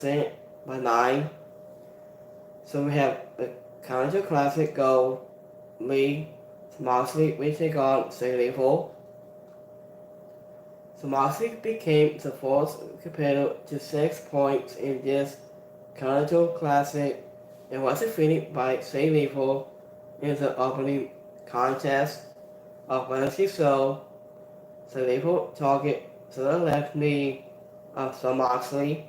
sent by 9. So we have the Counter Classic Gold League. So Moxley will take on Sable. So Moxley became the fourth competitor to 6 points in this Counter Classic and was defeated by Sable in the opening contest of Wednesday. So Sable target to the left knee of Jon Moxley.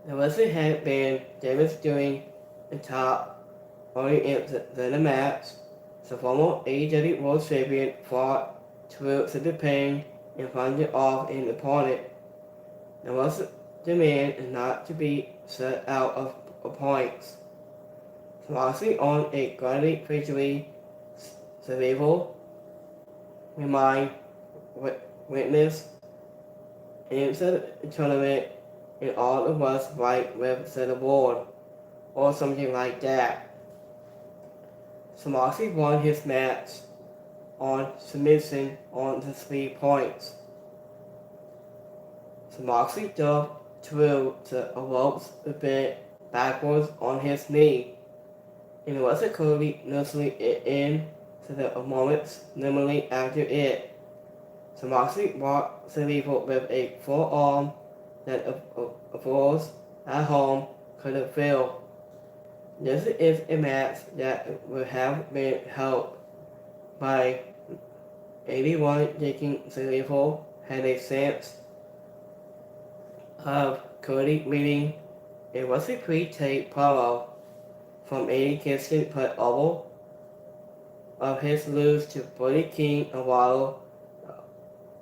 The Wesley had been demonstrating the top only in the match. The former AEW World Champion fought to the pain and find off an opponent. There was demand not to be set out of points. So Moxley on a grinding victory. Survival remind witness into the tournament and all of us right with the board or something like that. So Moxley won his match on submission on the 3 points. So Moxley dove through the ropes a bit backwards on his knee and was quickly nursing it in to the moments normally after it. So Moxley walked the people with a forearm that those at home couldn't feel. This is a match that would have been helped by 81 taking Salivo had a sense of Cody winning. It was a pre-tape promo from Eddie Kingston put over of his lose to Brody King a while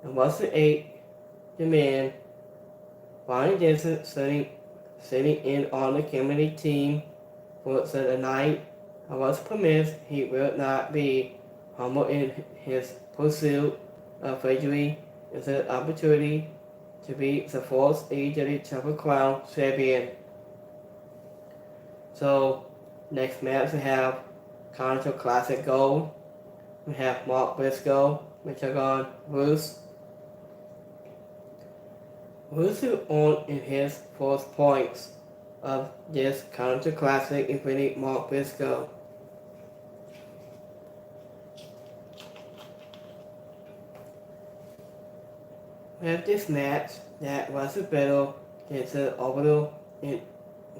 and was the man Brian Jensen sitting in on the committee team for the night. I was promised he will not be humble in his pursuit of victory and the opportunity to be the fourth AEW Triple Crown champion. So next match we have Counter Classic Gold. We have Mark Briscoe, we took on Bruce. Bruce on in his 4th points of this Counter Classic, including Mark Briscoe. With this match, that was a battle against the overall and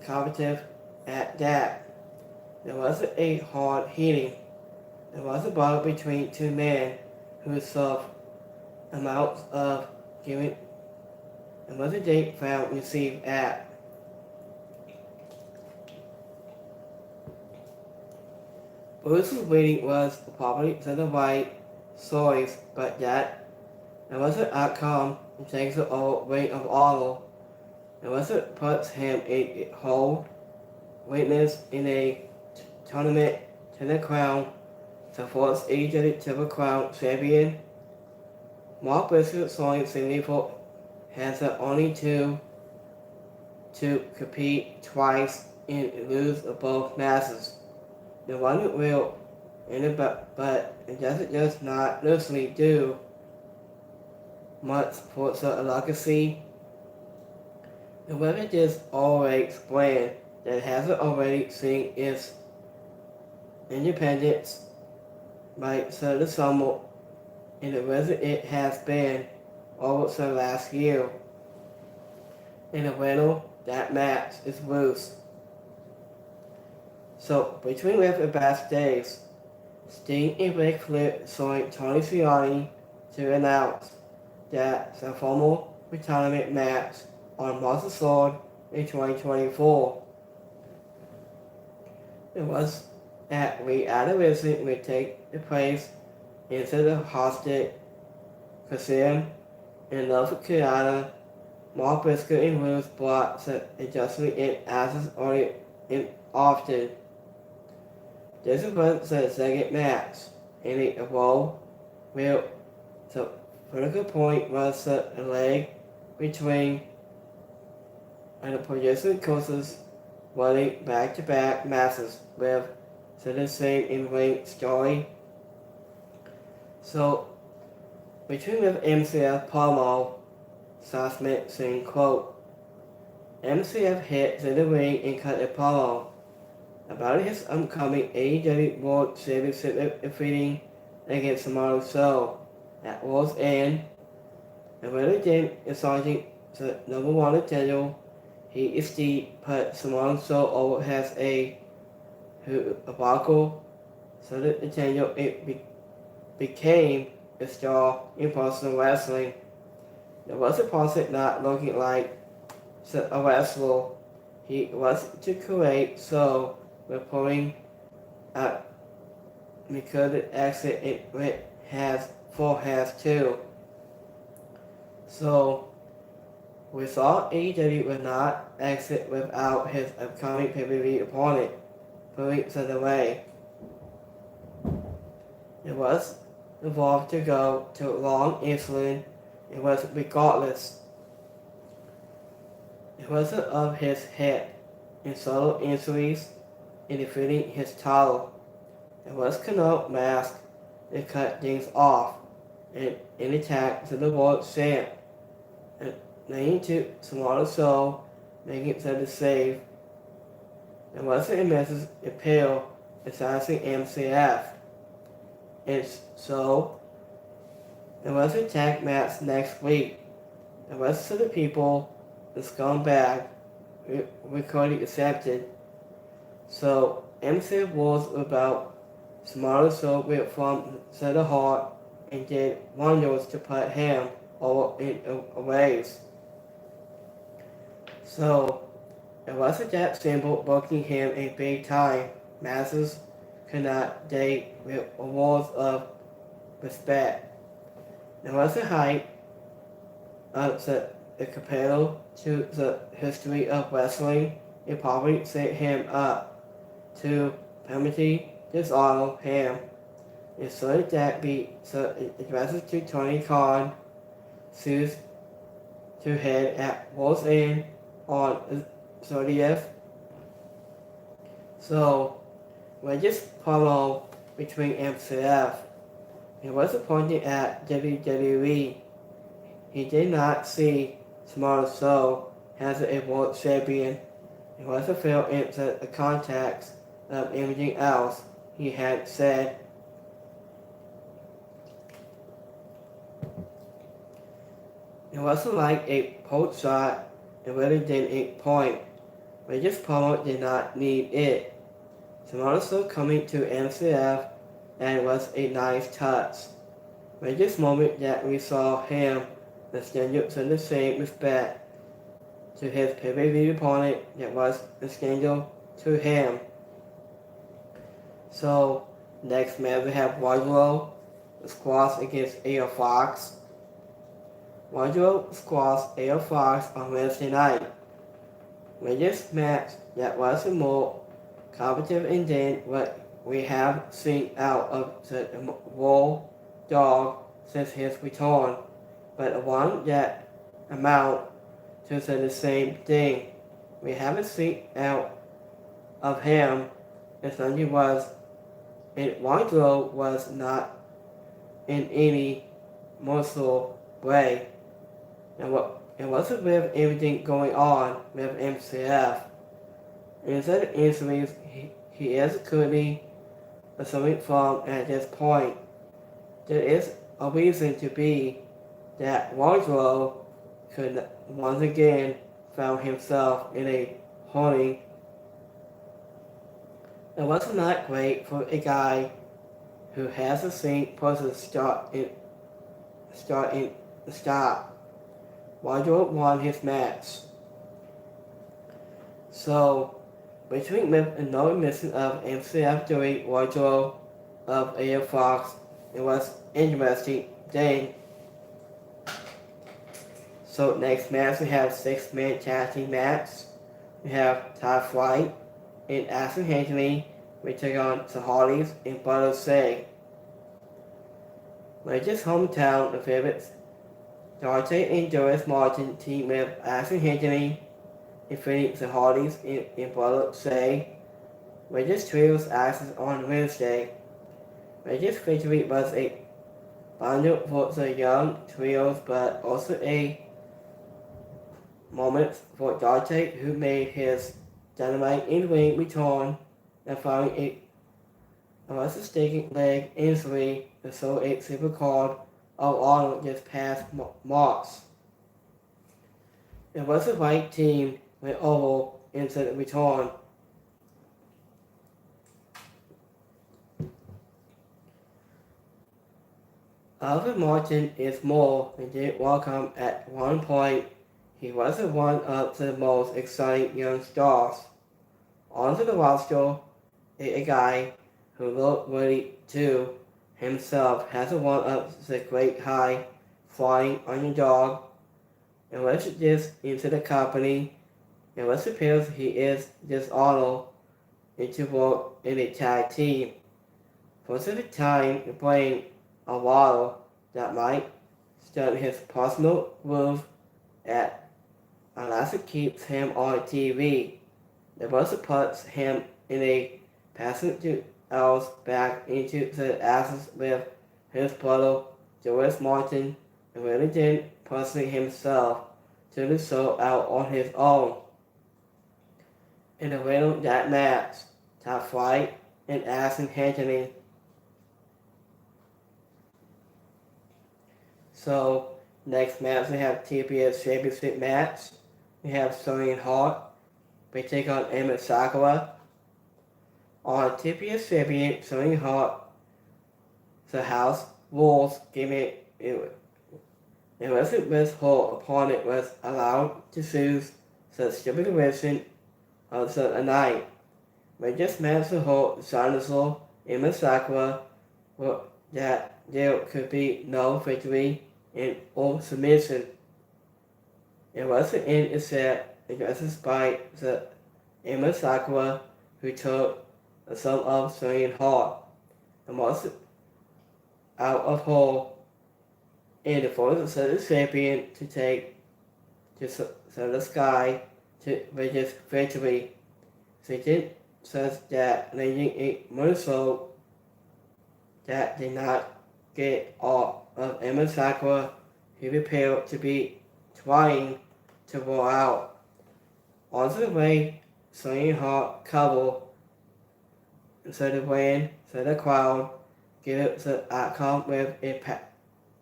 competitive at that. There was a hard hitting. There was a battle between 2 men who suffered amounts of giving and was a date found received at. Bruce's waiting was probably to the right choice, but that there was an outcome and takes the weight of all. There was it puts him a whole witness in a tournament to the crown, the fourth AEW Triple Crown champion. Mark Briscoe showing significant has the only two to compete twice and lose both matches. The one will in it, but it doesn't just not loosely do much for the legacy. The women just always brand that hasn't already seen its independence by the summer and the reason it has been over the last year. In the winner, that match is loose. So between Rip and backstage, Sting and Ric Flair showing Tony Schiavone to announce that the formal retirement match on March Sword in 2024. It was at re-anniversary would take the place into the hostage Kasim and Love Kiana. Mark Briscoe and Bruce brought the adjustment in as only in often. This was the second match in a row where the critical point was the leg between and the producer courses running back-to-back matches with the same in-ring story. So between with MCF Palmo, Smith saying, quote, MCF hit to the ring and cut a promo about his upcoming AEW World Championship defeating against Samoa Joe at World's End. And rather than assigning the number one title, he instead put Samoa Joe over as a buckle so that the title became a star in professional wrestling. There was a person not looking like a wrestler. He was to create so reporting at because the exit it has 4 has 2. So we saw AEW would not exit without his upcoming pay-per-view opponent, putting it away. It was involved to go to long insulin. It was regardless. It wasn't of his head and subtle injuries in defeating his title. It was Canoe mask that cut things off and an attack to the world champ. And leading to Samoa Joe making it to the save. It wasn't a message appeal assigning MCF. And so it was a tag match next week. The rest of the people, the scumbag, recording accepted. So MCF was about Samoa Joe went from the heart and did wonders to put him over in a ways. So it wasn't that simple booking him a big time. Masses could not date with awards of respect. There was a hype of the compared to the history of wrestling. It probably set him up to permanently dishonor him. And so that be so it addresses to Tony Khan, sues to head at World's End on the 30th. So when this promo between MCF, he was appointed at WWE. He did not see Samoa Joe as a world champion. It was a fail into the context of everything else he had said. It wasn't like a post shot, it really did a point. But this promo did not need it. Samoa Joe coming to MCF and it was a nice touch. But this moment that we saw him extended to the same respect to his pay-per-view opponent that was extended to him. So next match we have Wardlow squash against A.O. Fox. Wardlow squashed A.O. Fox on Wednesday night. With this match that was more competitive than what we have seen out of the Raw Dog since his return, but one that amount to the same thing. We haven't seen out of him as long as he was, and Wardlow was not in any muscle way. And what it wasn't with everything going on with MCF. Instead of injuries, he is currently suffering from at this point. There is a reason to be that Wardlow could once again found himself in a holding. It was not great for a guy who has the same person stop. Wardlow won his match. So between no missing of MCF during Wardlow of A.O. Fox, it was interesting thing. So next match we have 6-man tag team match. We have Ty Flight and Ashton Hensley. We take on the Hardys and Butler Say. Rachel's hometown of favorites. Dante and Doris Martin team with Ashton Hensley, defeating the Hardys in Butler Say. Rachel's trios actions on Wednesday. Rachel's victory was a bundle for the young trios, but also a moments for Dante, who made his Dynamite in-ring return and following a devastating leg injury and so a super card of honor this past March. It was the right team went over into the return. Alvin Martin is more than did welcome at one point. He was one of the most exciting young stars. Onto the roster, a guy who looked ready to himself has one of the great high flying underdog and was this into the company and what appears he is dishonored into work in a tag team. For the time to bring a waddle that might start his personal groove at unless it keeps him on TV. The bus puts him in a passenger else back into the asses with his brother George Martin and really didn't personally himself to the show out on his own. In the middle of that match, top flight and Ashton Anthony. So next match we have TBS Championship match. We have Sonny and Hart. We take on Emmett Sakura. On TBS Champion, Sonny and Hart, the house rules gimmick. Unless it was her opponent was allowed to choose the stipulation of the night. When this match the whole dinosaur Emmett Sakura that there could be no victory or submission. It was the end is set addressed by the Emmett Sakura who took some of Sonny and Hart and was out of her and the force of the champion to take to the sky to with this victory. Satan says that leading a motorcycle that did not get off of Emmett Sakura, he appeared to be trying to roll out. On the way, Sonny and Hart cover so the win, so the crowd give the outcome with a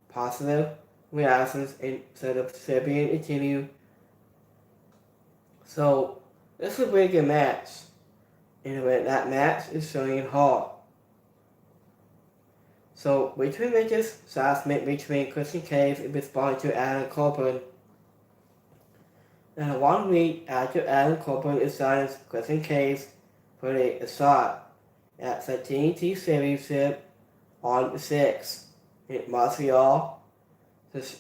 positive reactions and so the champion continue. So this is a really good match. And that match is Sonny and Hart. So between matches, assessment between Christian Cage and responding to Adam Copeland. Now 1 week after Adam Copeland is signed Christian Cage for the shot at the TNT Championship on the 6th in Montreal, the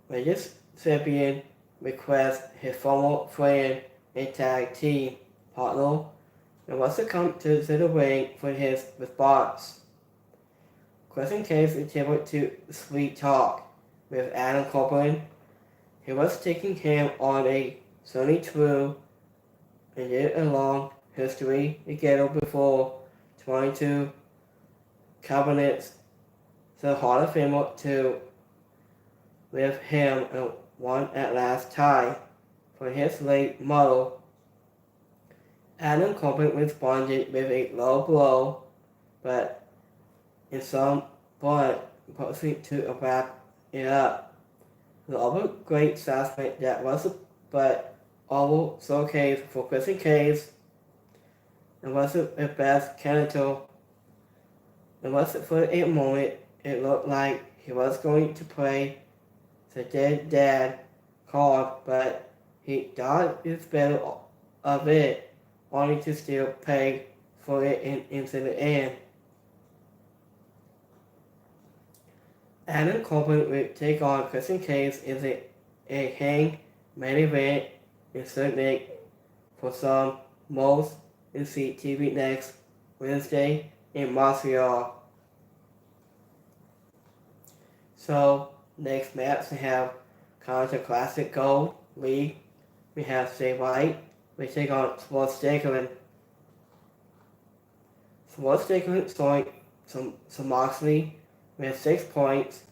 latest champion requests his former friend and tag team partner and wants to come to the ring for his response. Christian Cage attempted to sweet talk with Adam Copeland. He was taking him on a sunny tour and did a long history together before 22 cabinets the Hall of Famer to with him and won at last time for his late mother. Adam Copeland responded with a low blow, but in some point proceeded to wrap it up. The other great suspect that was but all showcase for Christian Cage and was the best character. And was for a moment it looked like he was going to play the dead dad card, but he dodged his better of it, only to still pay for it into the end. Adam Copeland will take on Christian Cage in a hang main event in Salt Lake for some most in see TV next Wednesday in Montreal. So next match we have Counter Classic Gold League. We have Jay White. We take on Sports Jacobin. Sports Jacobin showing some Moxley with 6 points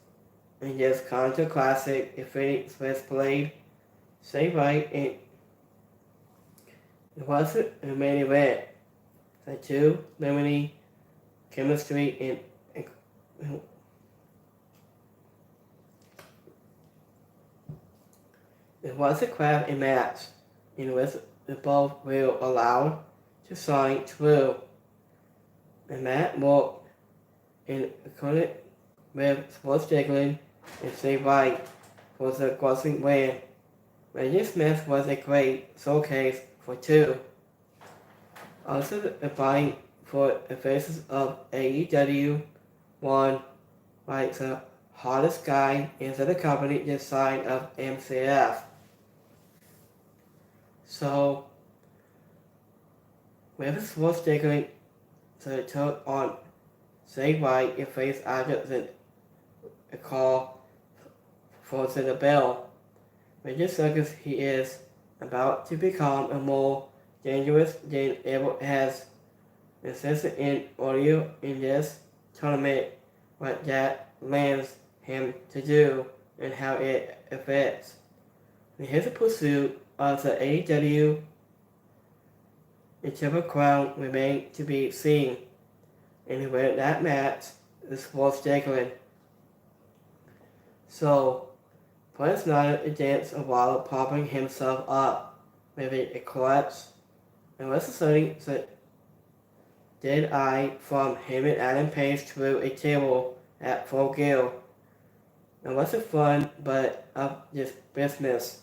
in this Counter Classic defeating Swiss Blade Say right, and it wasn't a main event. The two limiting chemistry and it was a crap match in which the both were allowed to sign through. And Matt walked in accordance with Sports Diglin and Say Right for the closing win. Reggie Smith was a great showcase for two. Also applying for the faces of AEW won like the hottest guy into the company this side of MCF. So with Sports Diglin the took on Say Right and face after the call for the bell. Reggie Circus he is about to become a more dangerous than ever has insisted in audio in this tournament what that lands him to do and how it affects. In his pursuit of the AEW, the Triple Crown remained to be seen, and where that match is Sports Diglin. So, Prince Niner danced a while propping himself up with a collapse, and was asserting that dead eye from him and Adam Page through a table at full gear. It wasn't fun, but of this business.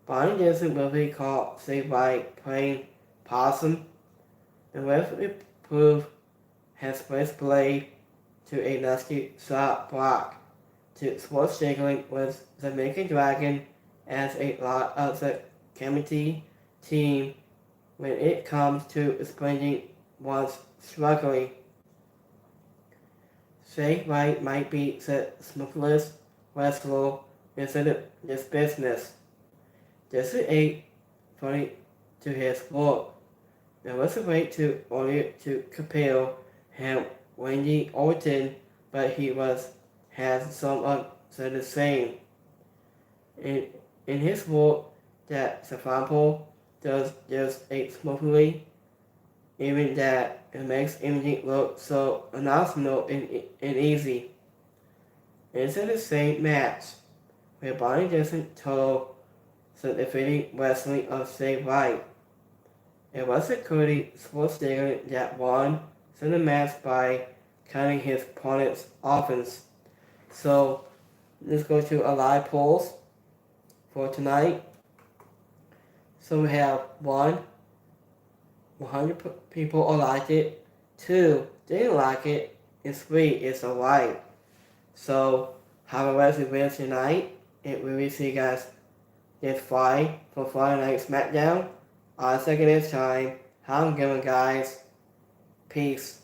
Bonnie Jensen will be called Say Right playing possum, and Wesley proved has placed blade to a nasty shot block to Sports Diglin with the Naked Dragon as a lot of the committee team when it comes to explaining one's struggling. Say Right might be the smoothest wrestler in this business. This is a funny to his work. There was a way to order to compare him Randy Orton, but he has some of the same. In his work that the sample does just a smoothly, even that it makes imaging look so unassumable and easy. It's the same match, where Bonnie Jensen told the defeating wrestling of Say Right. It was a Cody Sports Diglin that won the match by cutting his opponent's offense. So let's go to a live polls for tonight. So we have 100 people liked it, 2 didn't like it, and 3 is alright. So have a wrestling win tonight, and we will see you guys this Friday for Friday Night SmackDown. On second this time, have a good one, guys. Peace.